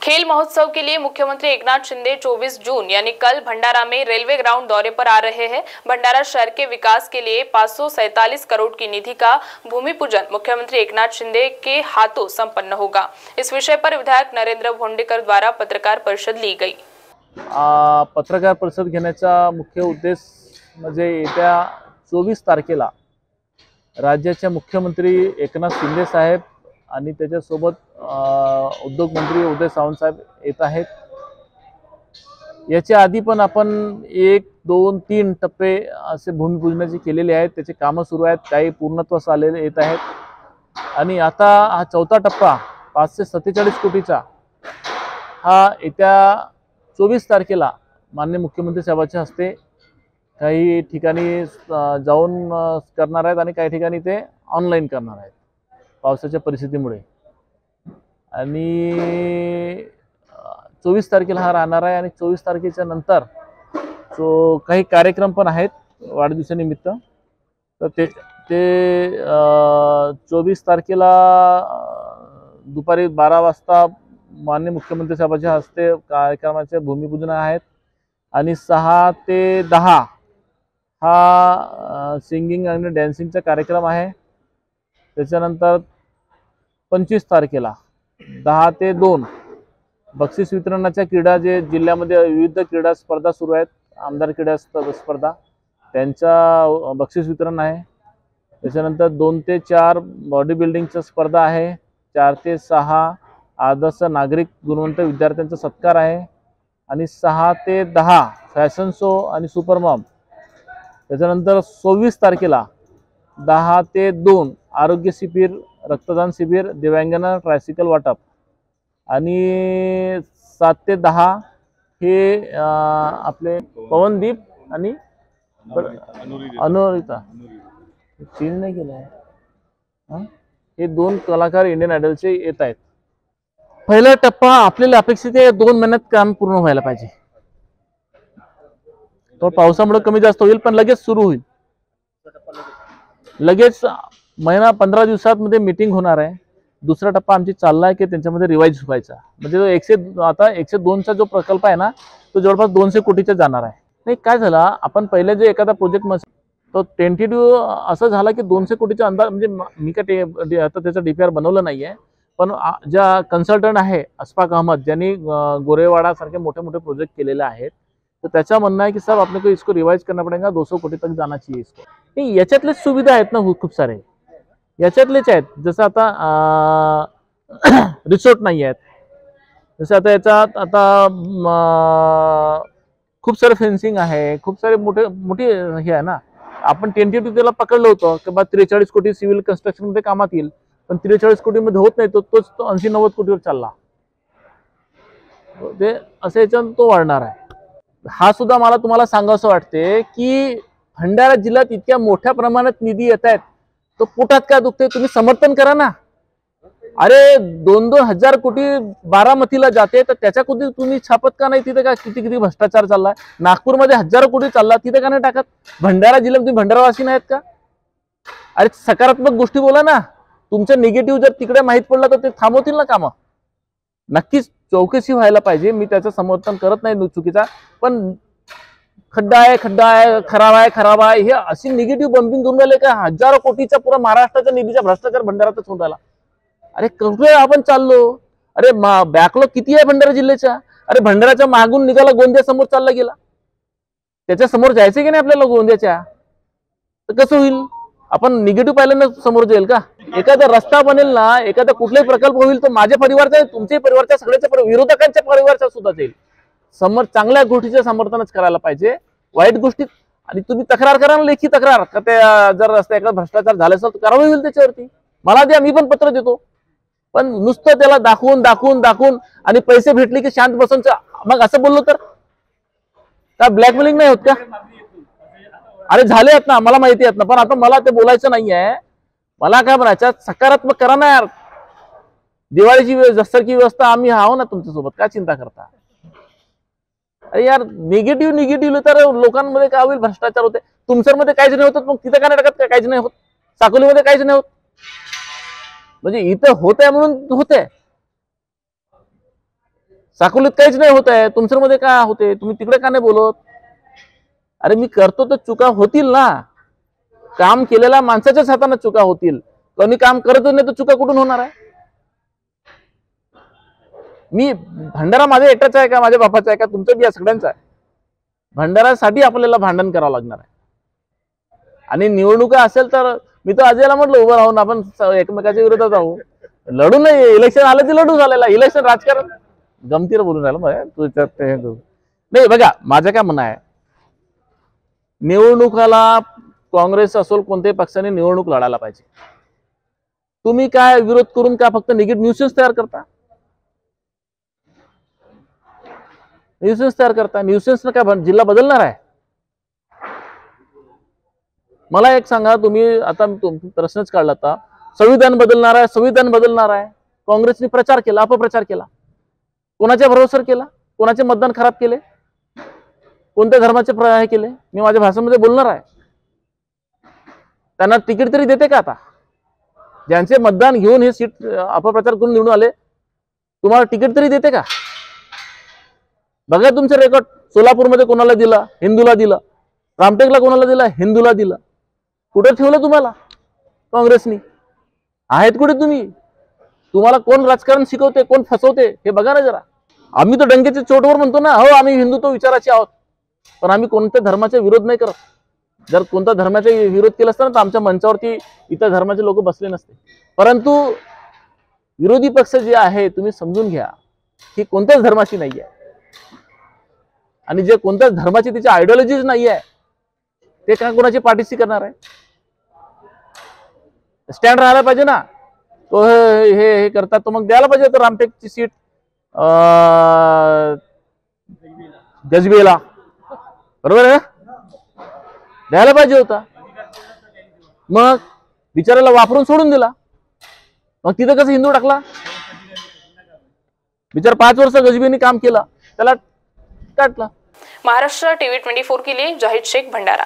खेल महोत्सव के लिए मुख्यमंत्री एकनाथ शिंदे 24 जून यानी कल भंडारा में रेलवे ग्राउंड दौरे पर आ रहे हैं। भंडारा शहर के विकास के लिए 547 करोड़ की निधि का भूमि पूजन मुख्यमंत्री एकनाथ शिंदे के हाथों संपन्न होगा। इस विषय पर विधायक नरेंद्र भोंडेकर द्वारा पत्रकार परिषद ली गई। पत्रकार परिषद घेण्याचा मुख्य उद्देश म्हणजे येत्या 24 तारखेला राज्याचे मुख्यमंत्री एकनाथ शिंदे साहेब आणि त्याच्यासोबत उद्योग मंत्री उदय सामंत साहेब येत आहेत। याच्या आधी पण आपण 1, 2, 3 टप्पे असे भूमिपूजनाचे केलेले आहेत। त्याचे कामं सुरू आहेत, काही पूर्णत्वास आलेले येत आहेत आणि आता हा चौथा टप्पा 547 कोटीचा हा येत्या 24 तारखेला माननीय मुख्यमंत्री साहेबांच्या हस्ते काही ठिकाणी जाऊन करणार आहेत आणि काही ठिकाणी ते ऑनलाईन करणार आहेत पावसाच्या परिस्थितीमुळे। आणि 24 तारखेला हा राहणार आहे आणि 24 तारखेच्या नंतर जो काही कार्यक्रम पण आहेत वाढदिवसानिमित्त, तर ते 24 तारखेला दुपारी 12 वाजता माननीय मुख्यमंत्री साहेबांच्या हस्ते कार्यक्रमाचे भूमिपूजन आहेत आणि 6 ते 10 हा सिंगिंग आणि डॅन्सिंगचा कार्यक्रम आहे। त्याच्यानंतर 25 तारखेला 10 ते 2 बक्षीस वितरणाच्या क्रीडा जे जिल्ह्यामध्ये विविध क्रीडा स्पर्धा सुरू आहेत, आमदार क्रीडा स्पर्धा त्यांचा बक्षीस वितरण आहे। त्याच्यानंतर 2 ते 4 बॉडी बिल्डिंगच्या स्पर्धा आहे। 4 ते 6 आदर्श नागरिक गुणवंत विद्यार्थ्यांचा सत्कार आहे आणि 6 ते 10 फॅशन शो आणि सुपरमॉम। त्याच्यानंतर 26 तारखेला 10 ते 2 आरोग्य शिबिर, रक्तदान शिबिर, दिव्यांगांना ट्रायसिकल वाटप आणि 7 ते 10 हे आपले पवनदीप आणि अनुरिता चेंज नाही केलं आहे, हे 2 कलाकार इंडियन आयडलचे येत आहेत। पहिला टप्पा आपल्याला अपेक्षित आहे 2 महिन्यात काम पूर्ण व्हायला पाहिजे। तो पावसामुळे कमी जास्त होईल पण लगेच सुरू होईल। लगेच महिना 15 दिवसांमध्ये मीटिंग होणार आहे। दुसरा टप्पा आमची चालला आहे की त्यांच्यामध्ये रिवाइज व्हायचा, म्हणजे आता 102 जो प्रकल्प आहे ना तो जवळपास 200 कोटीचा जाणार आहे। नाही काय झालं, आपण पहिले जे एखादा प्रोजेक्ट तो टेंटेटिव्ह असं झाला की 200 कोटीचा अंदाज, म्हणजे मी काय आता त्याचा डीपीआर बनवलं नाहीये, पण ज्या कन्सल्टंट आहे अशफाक अहमद ज्यांनी गोरेवाडा सारखे मोठे मोठे प्रोजेक्ट केलेले आहेत, तर त्याचा म्हणणं आहे की साहब आपने को इसको रिवाइज करना पड़ेगा, 200 कोटी तक जाना चाहिए इसको। नहीं याच्यातले सुविधा आहेत ना खूप सारे, याच्यातलेच आहेत। जसं आता रिसोर्ट नाही आहेत, जसं आता याच्यात आता खूप सारे फेन्सिंग आहे, खूप सारे मोठे हे आहे ना। आपण टेंटेटिव्ह त्याला पकडलं होतं की बा 43 कोटी सिव्हिल कन्स्ट्रक्शन मध्ये कामात येईल, पण 43 कोटी मध्ये होत नाही, तोच 80-90 कोटीवर चालला। ते असं याच्यात तो वाढणार आहे। हा सुद्धा मला तुम्हाला सांगावंसं वाटते की भंडारा जिल्ह्यात इतक्या मोठ्या प्रमाणात निधी येत आहेत, तो पोटात काय दुखते, तुम्ही समर्थन करा ना। अरे 2-2 हजार कोटी बारामतीला जाते, तर त्याच्या कुठे तुम्ही छापत का नाही? तिथे का किती भ्रष्टाचार चाललाय। नागपूरमध्ये हजारो कोटी चालला, तिथे का नाही टाकत? भंडारा जिल्ह्यात तुम्ही भंडारावासी नाहीत का? अरे सकारात्मक गोष्टी बोला ना। तुमचं निगेटिव्ह जर तिकडे माहित पडलं तर ते थांबवतील ना कामं। नक्कीच चौकशी व्हायला पाहिजे, मी त्याचं समर्थन करत नाही चुकीचा, पण खड्डा आहे खराब आहे हे अशी निगेटिव्ह बंपिंग करून राहिले का हजारो कोटीचा पुरा महाराष्ट्राच्या निधीचा भ्रष्टाचार भंडारातच होऊन राहिला। अरे कुठे आपण चाललो? अरे बॅकलॉग किती आहे भंडारा जिल्ह्याचा? अरे भंडाराच्या मागून निघाला गोंदिया समोर चालला गेला, त्याच्या समोर जायचं की नाही आपल्याला गोंदियाच्या? तर कसं होईल? आपण निगेटिव्ह पाहिल्यानं समोर जाईल का? एखादा रस्ता बनेल ना, एखादा कुठलाही प्रकल्प होईल तर माझ्या परिवारचा, तुमच्याही परिवारच्या, सगळ्याच्या विरोधकांच्या परिवारचा सुद्धा जाईल। चांगल्या गोष्टीचं समर्थनच करायला पाहिजे, वाईट गोष्टी आणि तुम्ही तक्रार करा ना, लेखी तक्रार का ते जर रस्ता एखादा भ्रष्टाचार झाला असेल तर कारवाई होईल त्याच्यावरती, मला द्या, मी पण पत्र देतो। पण नुसतं त्याला दाखवून आणि पैसे भेटले की शांत बसून मग असं बोललो तर का ब्लॅकमेलिंग नाही होत का? अरे झाले आहेत ना, मला माहिती आहेत ना, पण आता मला ते बोलायचं नाहीये। मला काय म्हणायचं, सकारात्मक करा ना यार। दिवाळीची सारखी व्यवस्था आम्ही आहो ना तुमच्यासोबत, काय चिंता करता? अरे यार निगेटिव्ह तर लोकांमध्ये काय होईल, भ्रष्टाचार होते। तुमसरमध्ये काहीच नाही होत, मग तिथे काय टाकत? काहीच नाही होत, साकोलीमध्ये काहीच नाही होत, म्हणजे इथं होत आहे म्हणून होते। साकोलीत काहीच नाही होत आहे, तुमच्यामध्ये काय होते, तुम्ही तिकडे का नाही बोलत? अरे मी करतो तर चुका होतील ना, काम केलेल्या माणसाच्याच हाताने चुका होतील. कोणी काम करतच नाही तर चुका कुठून होणार आहे? मी भंडारा माझ्या एकटाचा आहे का, माझ्या बापाचा आहे का, तुमचं बी या सगळ्यांचा आहे. भंडारासाठी आपल्याला भांडण करावं लागणार आहे. आणि निवडणुका असेल तर मी तर अजयला म्हटलं उभं राहून आपण एकमेकाच्या विरोधात राहू, लढू नाही. इलेक्शन आलं ते लढू झालेला. इलेक्शन राजकारण गमतीला बोलून राहिलं तू नाही. बघा माझं काय म्हणणं आहे, निवडणुकाला काँग्रेस असोल कोणत्याही पक्षाने निवडणूक लढायला पाहिजे. तुम्ही काय विरोध करून का फक्त निगेटिव्ह न्यूसेन्स तयार करता? न्यूसेन्सनं काय जिल्हा बदलणार आहे? मला एक सांगा, तुम्ही आता प्रश्नच काढला आता, संविधान बदलणार आहे, संविधान बदलणार आहे. काँग्रेसने प्रचार केला, अपप्रचार केला. कोणाच्या भरोश्यावर केला? कोणाचे मतदान खराब केले? कोणत्या धर्माचे हे केले? मी माझ्या भाषणामध्ये बोलणार आहे. त्यांना तिकीट तरी देते का आता? ज्यांचे मतदान घेऊन हे सीट अपप्रचार करून निवडून आले, तुम्हाला तिकीट तरी देते का? बघा तुमचे रेकॉर्ड. सोलापूरमध्ये कोणाला दिला? हिंदूला दिला. रामटेकला कोणाला दिला? हिंदूला दिला. कुठे ठेवलं तुम्हाला काँग्रेसनी? आहेत कुठे तुम्ही? तुम्हाला कोण राजकारण शिकवते, कोण फसवते हे बघा ना जरा. आम्ही तर डंकेच्या चोटवर म्हणतो ना, हो आम्ही हिंदुत्व विचाराचे आहोत, पण आम्ही कोणत्या धर्माचा विरोध नाही करत. जर कोणत्या धर्माचा विरोध केला असता ना तर आमच्या मंचावरती इतर धर्माचे लोक बसले नसते. परंतु विरोधी पक्ष जे आहे, तुम्ही समजून घ्या की कोणत्याच धर्माची नाही आहे, आणि जे कोणत्याच धर्माची त्याची आयडिओलॉजीच नाही आहे ते का कोणाची पाठीशी करणार आहे? स्टँड राहायला पाहिजे ना. तो हे करतात तो मग द्यायला पाहिजे तर रामटेकची सीट गजबेला, बरोबर आहे, द्यायला पाहिजे होता. मग बिचाराला वापरून सोडून दिला. मग तिथं कसं हिंदू टाकला? बिचार 5 वर्ष गजबेने काम केलं, त्याला काटला. महाराष्ट्र टीवी 24 के लिए जाहिद शेख, भंडारा.